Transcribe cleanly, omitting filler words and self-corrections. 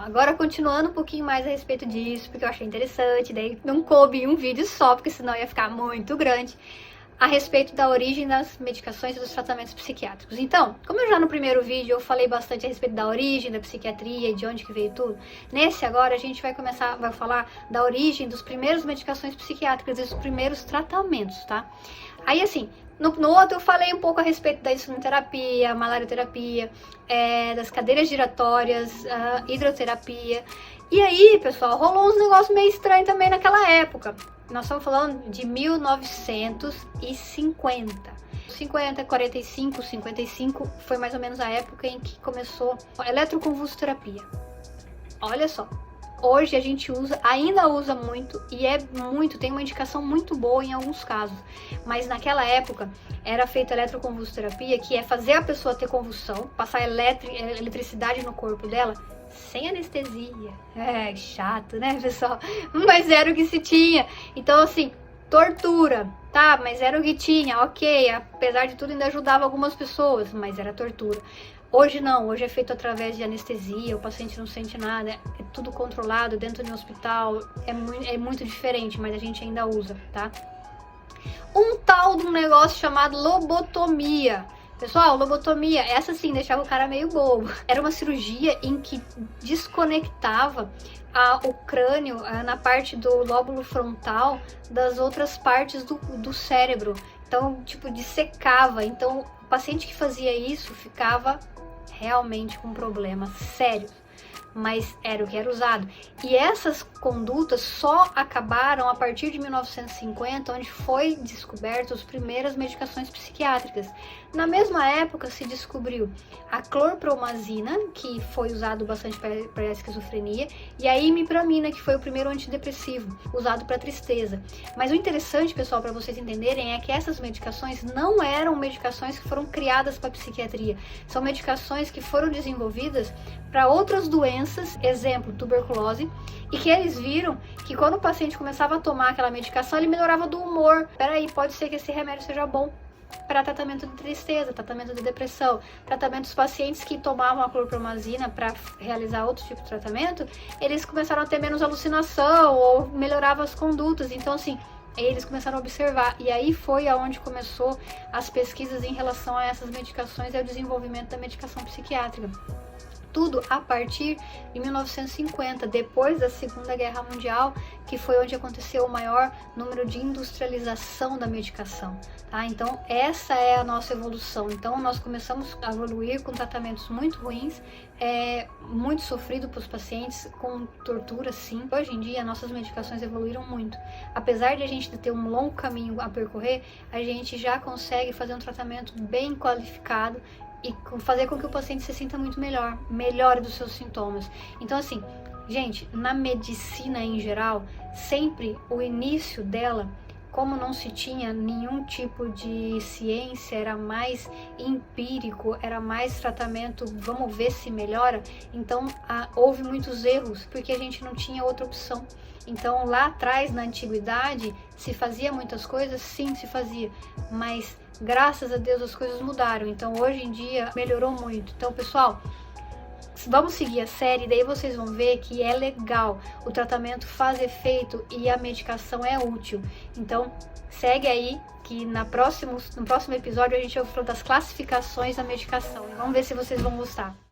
Agora, continuando um pouquinho mais a respeito disso, porque eu achei interessante, daí não coube em um vídeo só, porque senão ia ficar muito grande, a respeito da origem das medicações e dos tratamentos psiquiátricos. Então, como eu já no primeiro vídeo eu falei bastante a respeito da origem da psiquiatria e de onde que veio tudo, nesse agora a gente vai falar da origem dos primeiros medicações psiquiátricas e dos primeiros tratamentos, tá? Aí assim, no outro eu falei um pouco a respeito da insulinoterapia, malarioterapia, das cadeiras giratórias, hidroterapia. E aí, pessoal, rolou uns negócios meio estranhos também naquela época. Nós estamos falando de 1950. 50, 45, 55 foi mais ou menos a época em que começou a eletroconvulsoterapia. Olha só. Hoje a gente ainda usa muito e tem uma indicação muito boa em alguns casos. Mas naquela época era feita eletroconvulsoterapia, que é fazer a pessoa ter convulsão, passar eletricidade no corpo dela, sem anestesia. É chato, né, pessoal? Mas era o que se tinha. Então, assim, tortura, tá? Mas era o que tinha, ok. Apesar de tudo, ainda ajudava algumas pessoas, mas era tortura. Hoje não, hoje é feito através de anestesia, o paciente não sente nada, é tudo controlado dentro de um hospital, é muito diferente, mas a gente ainda usa, tá? Um tal de um negócio chamado lobotomia. Pessoal, lobotomia, essa sim deixava o cara meio bobo. Era uma cirurgia em que desconectava o crânio na parte do lóbulo frontal das outras partes do cérebro. Então, tipo, dissecava. Então, o paciente que fazia isso ficava realmente com problemas sérios, mas era o que era usado. E essas condutas só acabaram a partir de 1950, onde foi descoberto as primeiras medicações psiquiátricas. Na mesma época se descobriu a clorpromazina, que foi usado bastante para a esquizofrenia, e a imipramina, que foi o primeiro antidepressivo usado para tristeza. Mas o interessante, pessoal, para vocês entenderem, é que essas medicações não eram medicações que foram criadas para a psiquiatria. São medicações que foram desenvolvidas para outras doenças, exemplo, tuberculose, e que eles viram que quando o paciente começava a tomar aquela medicação, ele melhorava do humor. Peraí, pode ser que esse remédio seja bom para tratamento de tristeza, tratamento de depressão, tratamento dos pacientes que tomavam a clorpromazina para realizar outro tipo de tratamento, eles começaram a ter menos alucinação ou melhoravam as condutas. Então, assim, eles começaram a observar, e aí foi aonde começou as pesquisas em relação a essas medicações e ao desenvolvimento da medicação psiquiátrica. Tudo a partir de 1950, depois da Segunda Guerra Mundial, que foi onde aconteceu o maior número de industrialização da medicação, tá? Então, essa é a nossa evolução. Então, nós começamos a evoluir com tratamentos muito ruins, muito sofrido para os pacientes, com tortura, sim. Hoje em dia, nossas medicações evoluíram muito. Apesar de a gente ter um longo caminho a percorrer, a gente já consegue fazer um tratamento bem qualificado e fazer com que o paciente se sinta muito melhor, melhore dos seus sintomas. Então, assim, gente, na medicina em geral, sempre o início dela, como não se tinha nenhum tipo de ciência, era mais empírico, era mais tratamento, vamos ver se melhora, então houve muitos erros, porque a gente não tinha outra opção. Então, lá atrás, na antiguidade, se fazia muitas coisas? Sim, se fazia, mas graças a Deus as coisas mudaram. Então, hoje em dia, melhorou muito. Então, pessoal, vamos seguir a série, daí vocês vão ver que é legal, o tratamento faz efeito e a medicação é útil. Então, segue aí que no próximo episódio a gente vai falar das classificações da medicação. E vamos ver se vocês vão gostar.